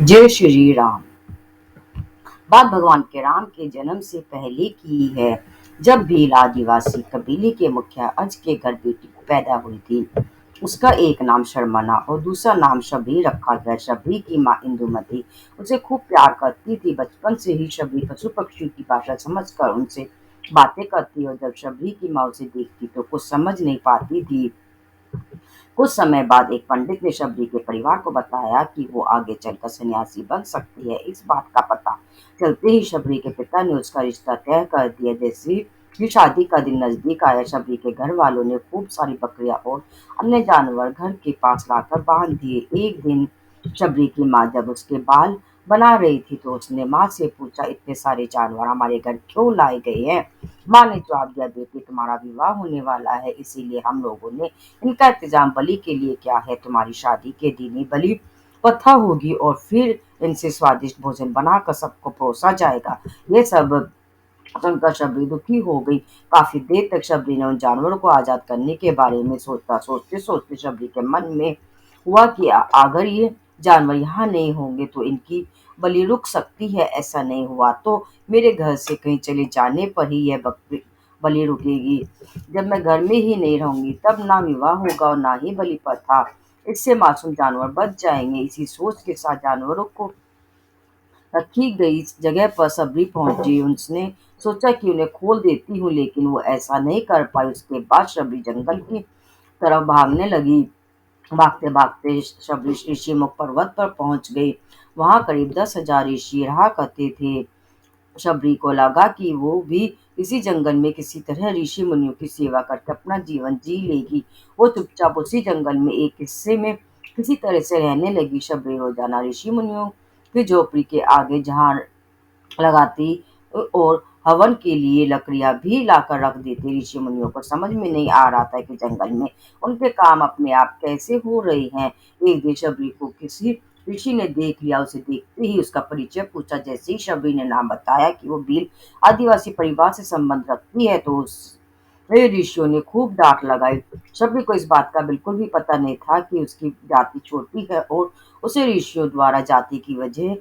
जय श्री राम। बात भगवान के राम के जन्म से पहले की है, जब भील आदिवासी कबीले के मुखिया अज के घर बेटी पैदा हुई थी। उसका एक नाम शर्मना और दूसरा नाम शबरी रखा गया। शबरी की माँ इंदुमती उसे खूब प्यार करती थी। बचपन से ही शबरी पशु पक्षियों की भाषा समझकर उनसे बातें करती और जब शबरी की माँ उसे देखती तो कुछ समझ नहीं पाती थी। कुछ समय बाद एक पंडित ने शबरी के परिवार को बताया कि वो आगे चलकर सन्यासी बन सकती है। इस बात का पता चलते ही शबरी के पिता ने उसका रिश्ता तय कर दिया। जैसे ही शादी का दिन नजदीक आया, शबरी के घर वालों ने खूब सारी बकरियां और अन्य जानवर घर के पास लाकर बांध दिए। एक दिन शबरी की माँ जब उसके बाल बना रही थी तो उसने माँ से पूछा, इतने सारे जानवर हमारे घर क्यों लाए गए हैं? माँ ने जवाब दिया, बेटी तुम्हारा विवाह होने वाला है, इसीलिए हम लोगों ने इनका इंतजाम बलि के लिए क्या है। तुम्हारी शादी के दिन ही बलि प्रथा होगी और फिर इनसे स्वादिष्ट भोजन बनाकर सबको परोसा जाएगा। ये सब सुनकर शबरी दुखी हो गई। काफी देर तक शबरी ने उन जानवरों को आजाद करने के बारे में सोचा। सोचते सोचते शबरी के मन में हुआ कि अगर ये जानवर यहाँ नहीं होंगे तो इनकी बलि रुक सकती है। ऐसा नहीं हुआ तो मेरे घर से कहीं चले जाने पर ही यह बकरी बलि रुकेगी। जब मैं घर में ही नहीं रहूंगी तब ना विवाह होगा और ना ही बलि प्रथा। इससे मासूम जानवर बच जाएंगे। इसी सोच के साथ जानवरों को रखी गई जगह पर सबरी पहुंची। उसने सोचा कि उन्हें खोल देती हूँ, लेकिन वो ऐसा नहीं कर पाई। उसके बाद शबरी जंगल की तरफ भागने लगी। भागते भागते शबरी ऋषिमुख पर्वत पर पहुंच गई। वहां करीब 10,000 ऋषि रहा करते थे। शबरी को लगा कि वो भी इसी जंगल में किसी तरह ऋषि मुनियों की सेवा करके अपना जीवन जी लेगी। वो चुपचाप उसी जंगल में एक हिस्से में किसी तरह से रहने लगी। शबरी रोजाना ऋषि मुनियों की झोपड़ी के आगे जहाँ लगाती और हवन के लिए लकड़ियां भी लाकर रख देती। ऋषि मुनियों को समझ में नहीं आ रहा था कि जंगल में उनके काम अपने आप कैसे हो रहे हैं। एक दिन शबरी को किसी ऋषि ने देख लिया। उसे देखते ही उसका परिचय पूछा। जैसे ही शबरी ने नाम बताया कि वो भील आदिवासी परिवार से संबंध रखती है तो उस वे ऋषियों ने खूब डांट लगाई। शबरी को इस बात का बिल्कुल भी पता नहीं था कि उसकी जाति छोटी है और उसे ऋषियों द्वारा जाति की वजह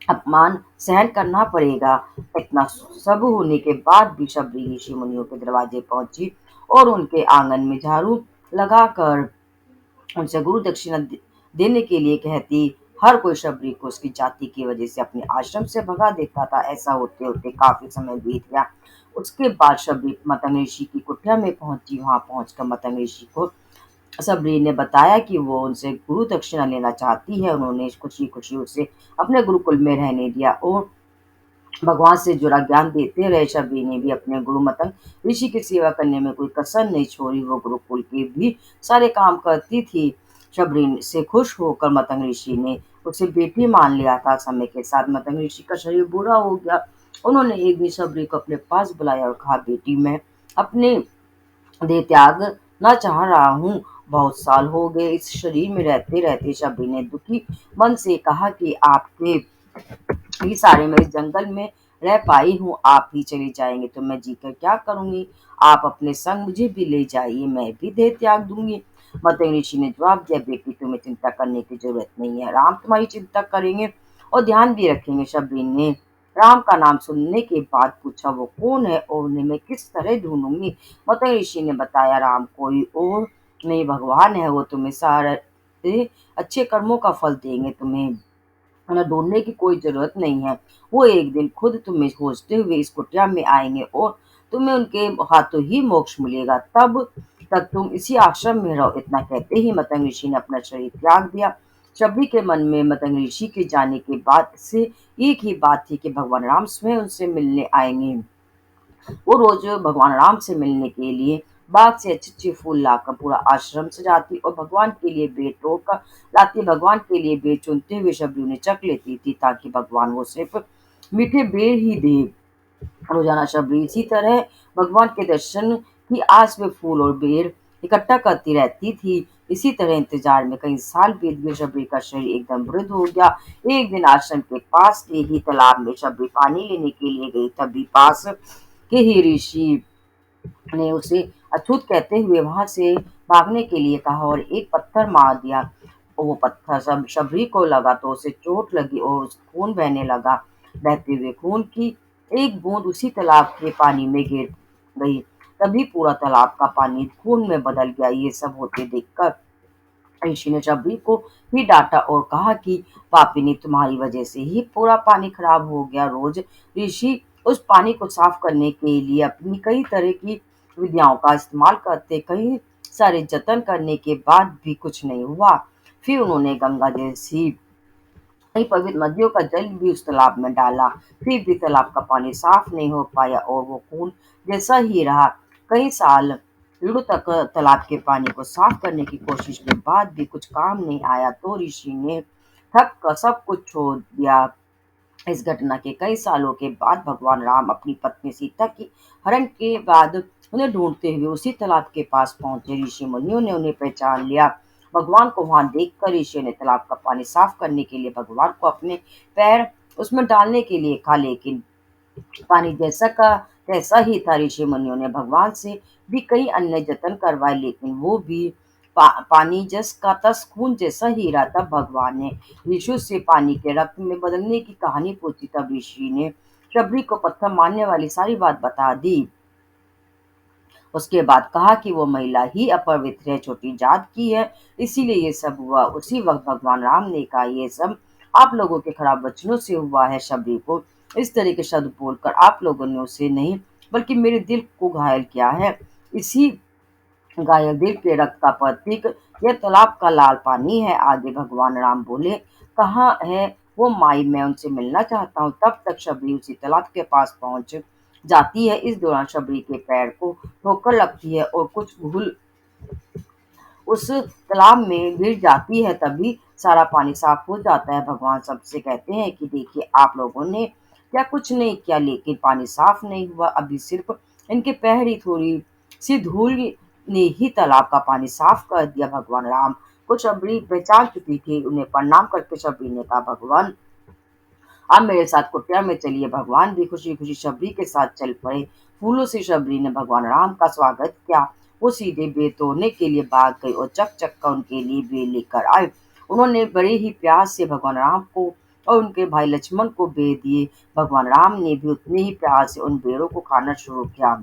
अपमान सहन करना पड़ेगा। इतना सब होने के बाद भी शबरी ऋषि मुनियों के दरवाजे पहुंची और उनके आंगन में झाड़ू लगाकर उनसे गुरु दक्षिणा देने के लिए कहती। हर कोई शबरी को उसकी जाति की वजह से अपने आश्रम से भगा देता था। ऐसा होते होते काफी समय बीत गया। उसके बाद शबरी मतंग ऋषि की कुटिया में पहुंची। वहां पहुंचकर मतंग ऋषि को सबरी ने बताया कि वो उनसे गुरु दक्षिणा लेना चाहती है। उन्होंने खुशी खुशी उसे अपने गुरुकुल में रहने दिया और भगवान से जुड़ा ज्ञान देते रहे। शबरी ने भी अपने गुरु मतंग ऋषि की सेवा करने में कोई कसर नहीं छोड़ी। वो गुरुकुल के भी सारे काम करती थी। शबरी से खुश होकर मतंग ऋषि ने उसे बेटी मान लिया था। समय के साथ मतंग ऋषि का शरीर बुरा हो गया। उन्होंने एक दिन शबरी को अपने पास बुलाया और कहा, बेटी मैं अपने देह त्याग न चाह रहा हूँ। बहुत साल हो गए इस शरीर में रहते रहते। शबरी ने दुखी मन से कहा कि आपके ही सारे मैं इस जंगल में रह पाई हूँ, आप ही चले जाएंगे तो मैं जीकर क्या करूंगी? आप अपने संग मुझे भी ले जाइए, मैं भी देह त्याग दूंगी। मतंग ऋषि ने जवाब दिया, बेटी तुम्हें चिंता करने की जरूरत नहीं है, राम तुम्हारी चिंता करेंगे और ध्यान भी रखेंगे। शबरी ने राम का नाम सुनने के बाद पूछा, वो कौन है और उन्हें मैं किस तरह ढूंढूंगी? मतंग ऋषि ने बताया, राम कोई और नहीं भगवान है। वो तुम्हें सारे अच्छे कर्मों का फल देंगे। तुम्हें उन्हें ढूंढने की कोई जरूरत नहीं है। वो एक दिन खुद तुम्हें खोजते हुए इस कुटिया में आएंगे और तुम्हें उनके हाथों ही मोक्ष मिलेगा। तब तक तुम इसी आश्रम में रहो। इतना कहते ही मतंग ऋषि ने अपना शरीर त्याग दिया। शबरी के मन में मतंग ऋषि के जाने के बाद से एक ही बात थी कि भगवान राम स्वयं उनसे मिलने आएंगे। वो रोज भगवान राम से मिलने के लिए बाग से अच्छे अच्छे फूल लाकर पूरा आश्रम सजाती और भगवान के लिए बेट तोड़कर लाती। भगवान के लिए बेट चुनते हुए शबरी उन्हें चख लेती थी ताकि भगवान वो सिर्फ मीठे बेर ही दे। रोजाना शबरी इसी तरह भगवान के दर्शन की आस में फूल और बेर इकट्ठा करती रहती थी। इसी तरह इंतजार में कई साल बीत गए। शबरी का शरीर एकदम वृद्ध हो गया। एक दिन आश्रम के पास के ही तालाब में शबरी पानी लेने के लिए गई। तभी पास के ही ऋषि ने उसे अछूत कहते हुए वहां से भागने के लिए कहा और एक पत्थर मार दिया। वो पत्थर सब शबरी को लगा तो उसे चोट लगी और खून बहने लगा। बहते हुए खून की एक बूंद उसी तालाब के पानी में गिर गई। तभी पूरा तालाब का पानी खून में बदल गया। ये सब होते देखकर ऋषि ने शबरी को ही डांटा और कहा कि पापिनी, तुम्हारी वजह से ही पूरा पानी खराब हो गया। रोज ऋषि उस पानी को साफ करने के लिए अपनी कई तरह की विधियों का इस्तेमाल करते। कई सारे जतन करने के बाद भी कुछ नहीं हुआ। फिर उन्होंने गंगा जैसी कई पवित्र नदियों का जल भी उस तालाब में डाला, फिर भी तालाब का पानी साफ नहीं हो पाया और वो खून जैसा ही रहा। कई सालों तक तालाब के पानी को साफ करने की कोशिश के बाद भी कुछ काम नहीं आया तो ऋषि ने थक कर सब कुछ छोड़ दिया। इस घटना के कई सालों के बाद भगवान राम अपनी पत्नी सीता की हरण के बाद उन्हें ढूंढते हुए उसी तालाब के पास पहुंचे। ऋषि मुनियों ने उन्हें पहचान लिया। भगवान को वहां देखकर ऋषि ने तालाब का पानी साफ करने के लिए भगवान को अपने पैर उसमें डालने के लिए कहा, लेकिन पानी जैसा का तैसा ही था। ऋषि मुनियों ने भगवान से भी कई अन्य जतन करवाए, लेकिन वो भी पानी जस का तस खून जैसा ही रहा। तब भगवान ने ऋषि से पानी के रक्त में बदलने की कहानी पूछी। तब ऋषि ने शबरी को पत्थर मारने वाली सारी बात बता दी। उसके बाद कहा कि वो महिला ही अपवित्र है, छोटी जात की है, इसीलिए ये सब हुआ। उसी वक्त भगवान राम ने कहा, ये सब आप लोगों के खराब वचनों से हुआ है। शबरी को इस तरह के शब्द बोलकर आप लोगों ने उसे नहीं बल्कि मेरे दिल को घायल किया है। इसी घायल दिल के रक्त का प्रतीक यह तालाब का लाल पानी है। आगे भगवान राम बोले, कहाँ है वो माई, मैं उनसे मिलना चाहता हूँ। तब तक शबरी उसी तालाब के पास पहुंच जाती है। इस दौरान शबरी के पैर को ठोकर लगती है और कुछ भूल उस तालाब में गिर जाती है। तभी सारा पानी साफ हो जाता है। भगवान सबसे कहते हैं कि देखिए, आप लोगों ने क्या कुछ नहीं किया, लेकिन पानी साफ नहीं हुआ। अभी सिर्फ इनके पैर ही थोड़ी सी धूल ने ही तालाब का पानी साफ कर दिया। भगवान राम को शबरी पहचान चुकी थी। उन्हें प्रणाम करके शबरी ने कहा, भगवान आप मेरे साथ कुटिया में चलिए। भगवान भी खुशी खुशी शबरी के साथ चल पड़े। फूलों से शबरी ने भगवान राम का स्वागत किया। वो सीधे बेर तोड़ने के लिए भाग गई और चक चक का उनके लिए बेर लेकर आए। उन्होंने बड़े ही प्यार से भगवान राम को और उनके भाई लक्ष्मण को बेर दिए। भगवान राम ने भी उतने ही प्यार से उन बेरों को खाना शुरू किया।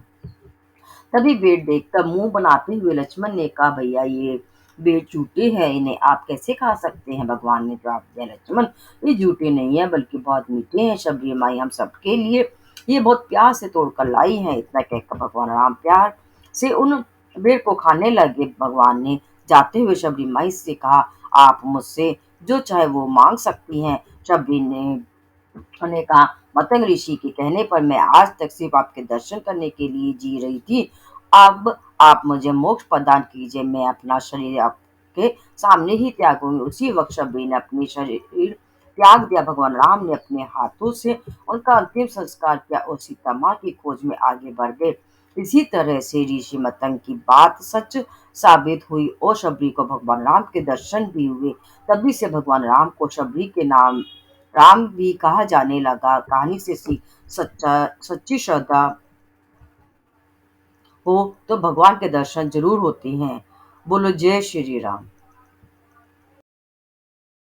तभी बेर देखकर मुंह बनाते हुए लक्ष्मण ने कहा, भैया ये बेर झूठे हैं, इन्हें आप कैसे खा सकते हैं। भगवान ने जवाब दिया, लक्ष्मण ये झूठे नहीं है बल्कि बहुत मीठे हैं। शबरी माई हम सबके लिए ये बहुत प्यार से तोड़कर लाई हैं। इतना कहकर भगवान राम प्यार से उन बेर को खाने लगे। भगवान ने जाते हुए शबरी माई से कहा, आप मुझसे जो चाहे वो मांग सकती हैं। शबरी ने कहा, मतंग ऋषि के कहने पर मैं आज तक सिर्फ आपके दर्शन करने के लिए जी रही थी। अब आप मुझे मोक्ष प्रदान कीजिए, मैं अपना शरीर आपके सामने ही त्यागूंगी। उसी वक्त शबरी ने अपनी शरीर त्याग दिया। भगवान राम ने अपने हाथों से उनका अंतिम संस्कार किया और सीता माँ की खोज में आगे बढ़ गए। इसी तरह से ऋषि मतंग की बात सच साबित हुई और शबरी को भगवान राम के दर्शन भी हुए। तभी से भगवान राम को शबरी के नाम राम भी कहा जाने लगा। कहानी से सच्ची श्रद्धा हो तो भगवान के दर्शन जरूर होते हैं। बोलो जय श्री राम।